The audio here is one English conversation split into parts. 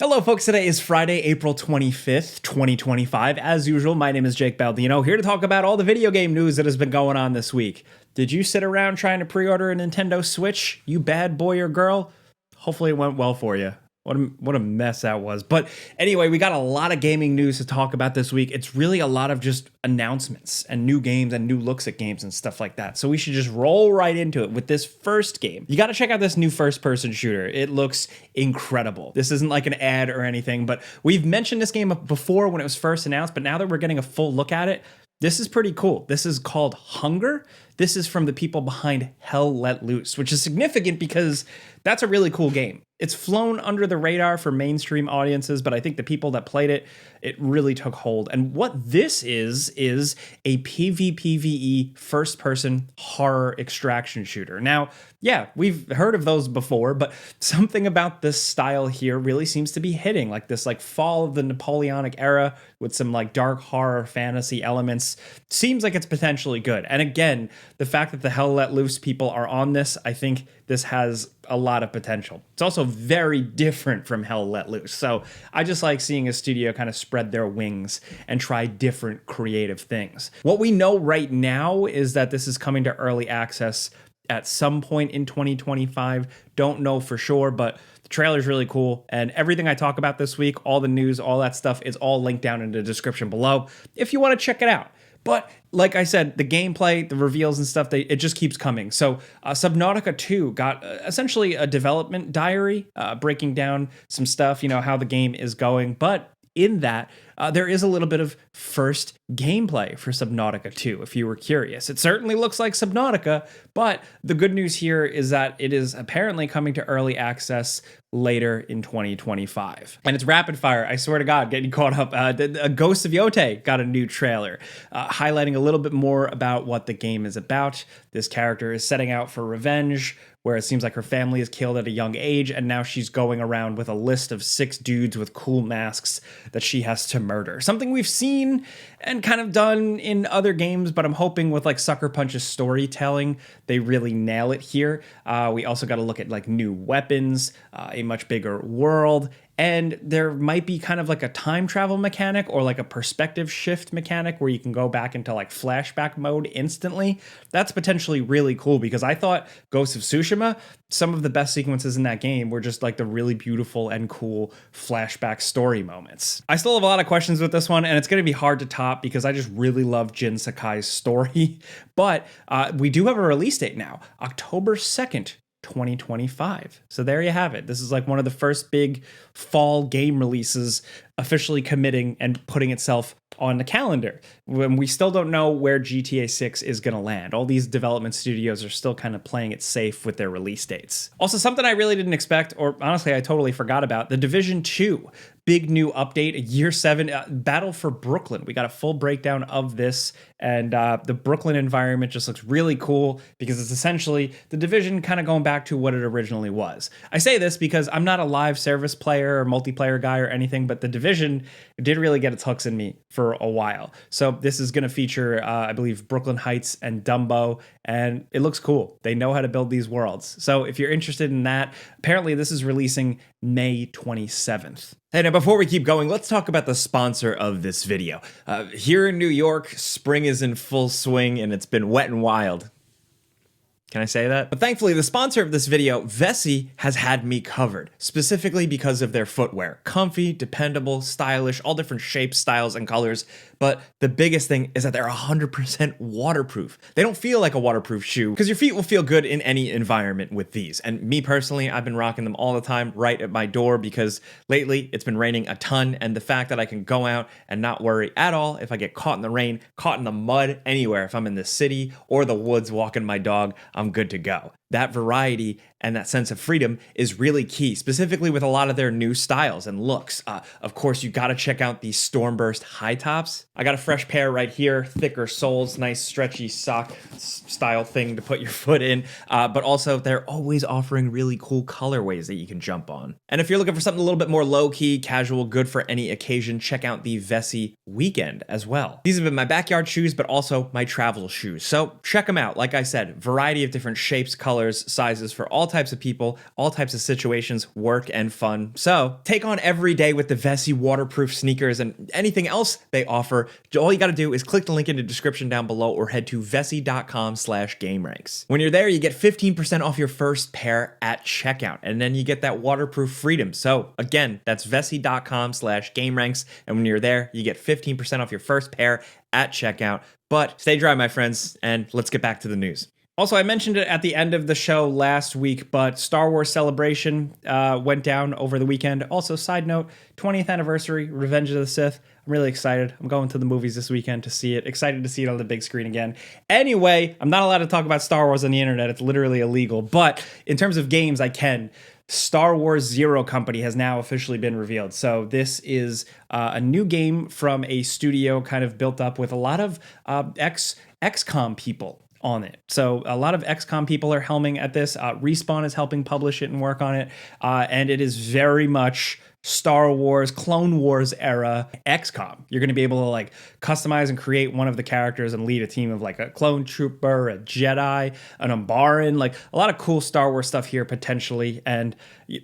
Hello folks, today is Friday, April 25th, 2025. As usual, my name is Jake Baldino, here to talk about all the video game news that has been going on this week. Did you sit around trying to pre-order a Nintendo Switch, you bad boy or girl? Hopefully it went well for you. What a mess that was. But anyway, we got a lot of gaming news to talk about this week. It's really a lot of just announcements and new games and new looks at games and stuff like that. So we should just roll right into it with this first game. You got to check out this new first-person shooter. It looks incredible. This isn't like an ad or anything, but we've mentioned this game before when it was first announced, but now that we're getting a full look at it, this is pretty cool. This is called Hunger. This is from the people behind Hell Let Loose, which is significant because that's a really cool game. It's flown under the radar for mainstream audiences, but I think the people that played it, it really took hold. And what this is a PVPVE first-person horror extraction shooter. Now, yeah, we've heard of those before, but something about this style here really seems to be hitting, like this fall of the Napoleonic era with some like dark horror fantasy elements. Seems like it's potentially good. And again, the fact that the Hell Let Loose people are on this, I think this has a lot of potential. It's also very different from Hell Let Loose. So I just like seeing a studio kind of spread their wings and try different creative things. What we know right now is that this is coming to early access at some point in 2025. Don't know for sure, but the trailer is really cool. And everything I talk about this week, all the news, all that stuff is all linked down in the description below if you want to check it out. But like I said, the gameplay, the reveals and stuff, it just keeps coming. So Subnautica 2 got essentially a development diary breaking down some stuff, how the game is going. But in that, there is a little bit of first gameplay for Subnautica 2, if you were curious. It certainly looks like Subnautica, but the good news here is that it is apparently coming to early access later in 2025. And it's rapid fire, I swear to God, getting caught up. Ghost of Yotei got a new trailer, highlighting a little bit more about what the game is about. This character is setting out for revenge, where it seems like her family is killed at a young age, and now she's going around with a list of 6 dudes with cool masks that she has to murder. Something we've seen and kind of done in other games, but I'm hoping with like Sucker Punch's storytelling, they really nail it here. We also got to look at like new weapons, a much bigger world, and there might be kind of like a time travel mechanic or like a perspective shift mechanic where you can go back into like flashback mode instantly. That's potentially really cool because I thought Ghost of Tsushima, some of the best sequences in that game were just like the really beautiful and cool flashback story moments. I still have a lot of questions with this one, and it's going to be hard to top because I just really love Jin Sakai's story. But we do have a release date now, October 2nd, 2025. So there you have it. This is like one of the first big fall game releases officially committing and putting itself on the calendar when we still don't know where GTA 6 is going to land. All these development studios are still kind of playing it safe with their release dates. Also, something I really didn't expect, or honestly, I totally forgot about, The Division 2. Big new update, Year 7, Battle for Brooklyn. We got a full breakdown of this, and the Brooklyn environment just looks really cool because it's essentially The Division kind of going back to what it originally was. I say this because I'm not a live service player or multiplayer guy or anything, but The Division did really get its hooks in me for a while. So this is going to feature, I believe, Brooklyn Heights and Dumbo, and it looks cool. They know how to build these worlds. So if you're interested in that, apparently this is releasing May 27th. Hey, now before we keep going, let's talk about the sponsor of this video. Here in New York, spring is in full swing and it's been wet and wild. Can I say that? But thankfully, the sponsor of this video, Vessi, has had me covered, specifically because of their footwear. Comfy, dependable, stylish, all different shapes, styles, and colors. But the biggest thing is that they're 100% waterproof. They don't feel like a waterproof shoe because your feet will feel good in any environment with these. And me personally, I've been rocking them all the time right at my door because lately it's been raining a ton, and the fact that I can go out and not worry at all if I get caught in the rain, caught in the mud, anywhere, if I'm in the city or the woods walking my dog, I'm good to go. That variety and that sense of freedom is really key, specifically with a lot of their new styles and looks. Of course, you got to check out these Stormburst high tops. I got a fresh pair right here, thicker soles, nice stretchy sock style thing to put your foot in. But also, they're always offering really cool colorways that you can jump on. And if you're looking for something a little bit more low-key, casual, good for any occasion, check out the Vessi Weekend as well. These have been my backyard shoes, but also my travel shoes. So check them out. Like I said, variety of different shapes, colors, colors, sizes for all types of people, all types of situations, work and fun. So take on every day with the Vessi waterproof sneakers and anything else they offer. All you got to do is click the link in the description down below or head to vessi.com/gameranks. When you're there, you get 15% off your first pair at checkout, and then you get that waterproof freedom. So again, that's vessi.com/gameranks, and when you're there, you get 15% off your first pair at checkout. But stay dry, my friends, and let's get back to the news. Also, I mentioned it at the end of the show last week, but Star Wars Celebration went down over the weekend. Also, side note, 20th anniversary, Revenge of the Sith. I'm really excited. I'm going to the movies this weekend to see it. Excited to see it on the big screen again. Anyway, I'm not allowed to talk about Star Wars on the internet. It's literally illegal. But in terms of games, I can. Star Wars Zero Company has now officially been revealed. So this is a new game from a studio kind of built up with a lot of XCOM people on it. So a lot of XCOM people are helming at this. Respawn is helping publish it and work on it. And it is very much Star Wars, Clone Wars era XCOM. You're going to be able to like customize and create one of the characters and lead a team of like a clone trooper, a Jedi, an Umbaran, like a lot of cool Star Wars stuff here potentially. And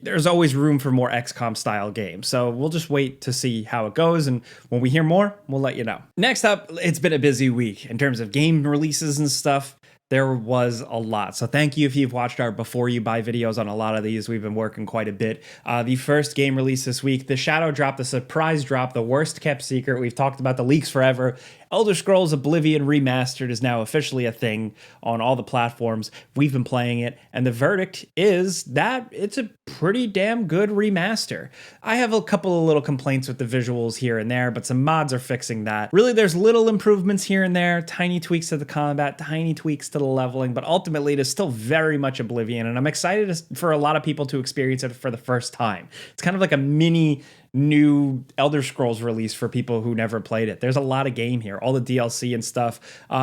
there's always room for more XCOM style games. So we'll just wait to see how it goes. And when we hear more, we'll let you know. Next up, it's been a busy week in terms of game releases and stuff. There was a lot. So thank you if you've watched our before you buy videos on a lot of these. We've been working quite a bit. The first game release this week, the shadow drop, the surprise drop, the worst kept secret. We've talked about the leaks forever. Elder Scrolls Oblivion Remastered is now officially a thing on all the platforms. We've been playing it, and the verdict is that it's a pretty damn good remaster. I have a couple of little complaints with the visuals here and there, but some mods are fixing that. Really, there's little improvements here and there, tiny tweaks to the combat, tiny tweaks to the leveling, but ultimately it is still very much Oblivion, and I'm excited for a lot of people to experience it for the first time. It's kind of like a mini new Elder Scrolls release for people who never played it. There's a lot of game here, all the DLC and stuff.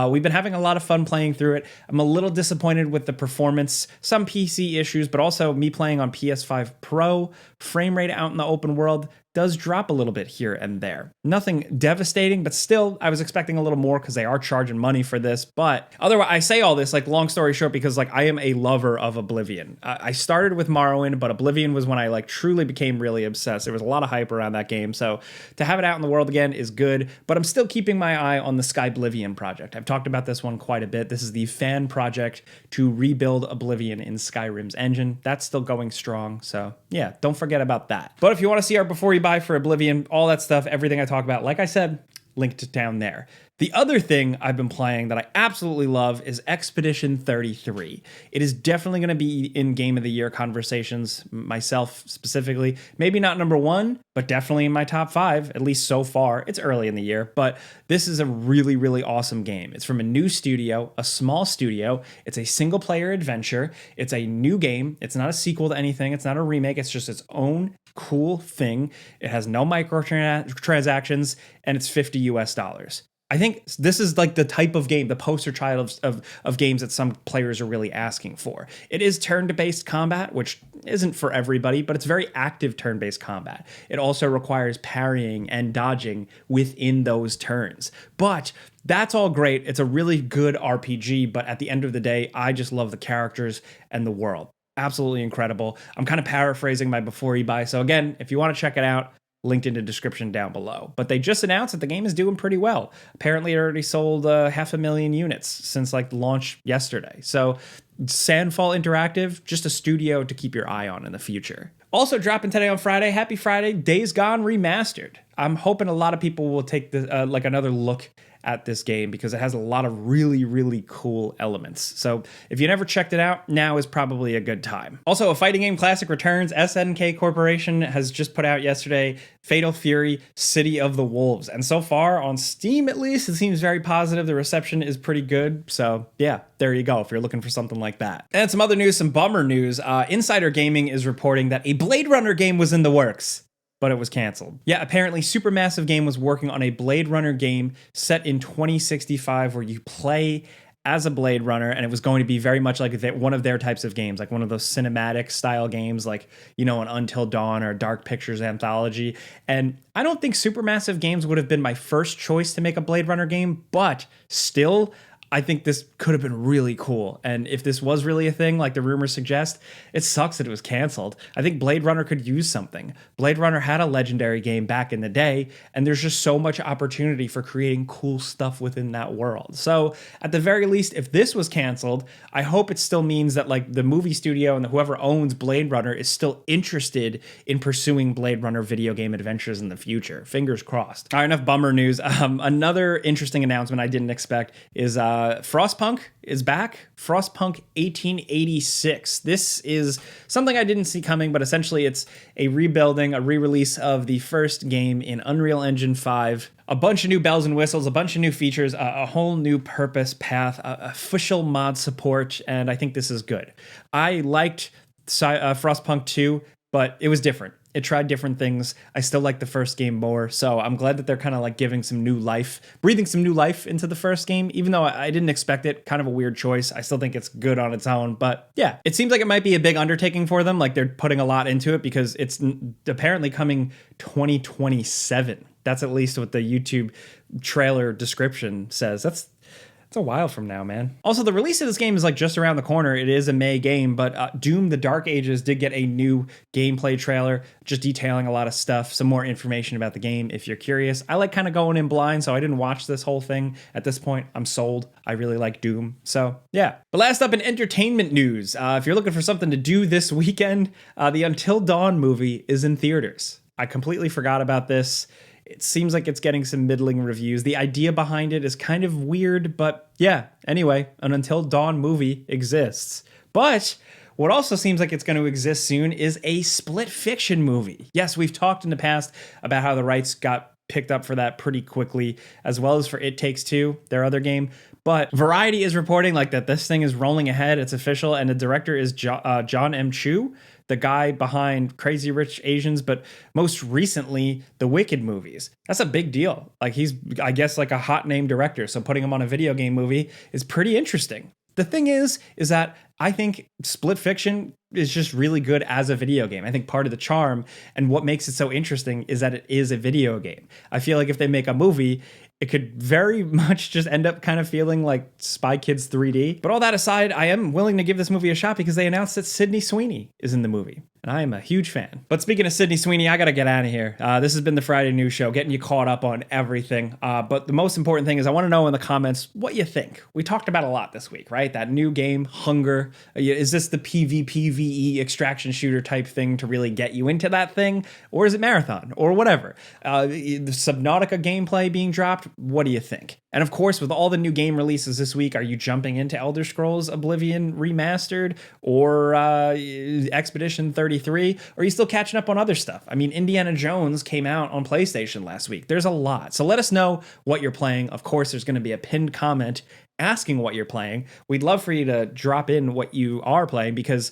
We've been having a lot of fun playing through it. I'm a little disappointed with the performance, some PC issues, but also me playing on PS5 Pro, frame rate out in the open world does drop a little bit here and there. Nothing devastating, but still, I was expecting a little more because they are charging money for this. But otherwise, I say all this, like, long story short, because like I am a lover of Oblivion. I started with Morrowind, but Oblivion was when I like truly became really obsessed. There was a lot of hype around that game, so to have it out in the world again is good. But I'm still keeping my eye on the Skyblivion project. I've talked about this one quite a bit. This is the fan project to rebuild Oblivion in Skyrim's engine. That's still going strong, so yeah, don't forget about that. But if you want to see our before you buy for Oblivion, all that stuff, everything I talk about, like I said, linked down there. The other thing I've been playing that I absolutely love is Expedition 33. It is definitely going to be in Game of the Year conversations, myself specifically. Maybe not number one, but definitely in my top 5, at least so far. It's early in the year, but this is a really, really awesome game. It's from a new studio, a small studio. It's a single-player adventure. It's a new game. It's not a sequel to anything. It's not a remake. It's just its own cool thing. It has no microtransactions, and it's $50 US. I think this is like the type of game, the poster child of games that some players are really asking for. It is turn-based combat, which isn't for everybody, but it's very active turn-based combat. It also requires parrying and dodging within those turns. But that's all great. It's a really good RPG, but at the end of the day, I just love the characters and the world. Absolutely incredible. I'm kind of paraphrasing my before you buy. So again, if you want to check it out, linked in the description down below. But they just announced that the game is doing pretty well. Apparently it already sold 500,000 units since like launch yesterday. So Sandfall Interactive, just a studio to keep your eye on in the future. Also dropping today on Friday, happy Friday, Days Gone Remastered. I'm hoping a lot of people will take the, like another look at this game because it has a lot of really, really cool elements. So if you never checked it out, now is probably a good time. Also, a fighting game classic returns. SNK Corporation has just put out yesterday Fatal Fury City of the Wolves. And so far, on Steam at least, it seems very positive. The reception is pretty good. So yeah, there you go if you're looking for something like that. And some other news, some bummer news. Insider Gaming is reporting that a Blade Runner game was in the works, but it was canceled. Yeah, apparently Supermassive Game was working on a Blade Runner game set in 2065 where you play as a Blade Runner, and it was going to be very much like one of their types of games, like one of those cinematic style games, like, you know, an Until Dawn or Dark Pictures anthology. And I don't think Supermassive Games would have been my first choice to make a Blade Runner game, but still, I think this could have been really cool. And if this was really a thing, like the rumors suggest, it sucks that it was canceled. I think Blade Runner could use something. Blade Runner had a legendary game back in the day, and there's just so much opportunity for creating cool stuff within that world. So at the very least, if this was canceled, I hope it still means that like the movie studio and whoever owns Blade Runner is still interested in pursuing Blade Runner video game adventures in the future. Fingers crossed. All right, enough bummer news. Another interesting announcement I didn't expect is Frostpunk is back. Frostpunk 1886. This is something I didn't see coming, but essentially it's a rebuilding, a re-release of the first game in Unreal Engine 5. A bunch of new bells and whistles, a bunch of new features, a whole new purpose path, official mod support, and I think this is good. I liked Frostpunk 2, but it was different. It tried different things. I still like the first game more, so I'm glad that they're kind of like giving some new life, breathing some new life into the first game, even though I didn't expect it. Kind of a weird choice. I still think it's good on its own, but yeah, it seems like it might be a big undertaking for them. Like they're putting a lot into it because it's apparently coming 2027. That's at least what the YouTube trailer description says. It's a while from now, man. Also, the release of this game is like just around the corner. It is a May game, but Doom: The Dark Ages did get a new gameplay trailer, just detailing a lot of stuff, some more information about the game if you're curious. I like kind of going in blind, so I didn't watch this whole thing. At this point, I'm sold. I really like Doom, so yeah. But last up in entertainment news, if you're looking for something to do this weekend, the Until Dawn movie is in theaters. I completely forgot about this. It seems like it's getting some middling reviews. The idea behind it is kind of weird, but yeah. Anyway, an Until Dawn movie exists. But what also seems like it's going to exist soon is a split fiction movie. Yes, we've talked in the past about how the rights got picked up for that pretty quickly, as well as for It Takes Two, their other game. But Variety is reporting like that this thing is rolling ahead. It's official, and the director is John M. Chu, the guy behind Crazy Rich Asians, but most recently the Wicked movies. That's a big deal. Like he's, I guess, like a hot name director. So putting him on a video game movie is pretty interesting. The thing is that I think split fiction is just really good as a video game. I think part of the charm and what makes it so interesting is that it is a video game. I feel like if they make a movie, it could very much just end up kind of feeling like Spy Kids 3D. But all that aside, I am willing to give this movie a shot because they announced that Sydney Sweeney is in the movie. And I am a huge fan. But speaking of Sydney Sweeney, I gotta get out of here. This has been the Friday News Show, getting you caught up on everything. But the most important thing is I want to know in the comments what you think. We talked about a lot this week, right? That new game, Hunger. Is this the PVPVE extraction shooter type thing to really get you into that thing? Or is it Marathon? Or whatever? The Subnautica gameplay being dropped, what do you think? And of course, with all the new game releases this week, are you jumping into Elder Scrolls Oblivion Remastered or Expedition 33? Or are you still catching up on other stuff? I mean, Indiana Jones came out on PlayStation last week. There's a lot. So let us know what you're playing. Of course, there's going to be a pinned comment asking what you're playing. We'd love for you to drop in what you are playing because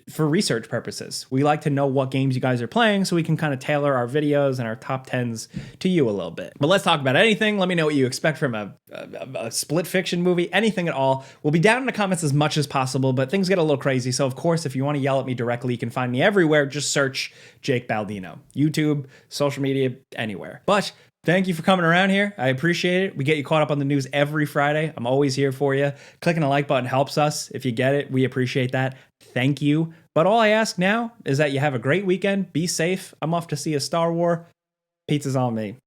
for research purposes, we like to know what games you guys are playing so we can kind of tailor our videos and our top 10s to you a little bit. But let's talk about anything. Let me know what you expect from a split fiction movie, anything at all. We'll be down in the comments as much as possible, but things get a little crazy. So of course, if you want to yell at me directly, you can find me everywhere. Just search Jake Baldino, YouTube, social media, anywhere. But thank you for coming around here. I appreciate it. We get you caught up on the news every Friday. I'm always here for you. Clicking the like button helps us. If you get it, we appreciate that. Thank you. But all I ask now is that you have a great weekend. Be safe. I'm off to see a Star Wars. Pizza's on me.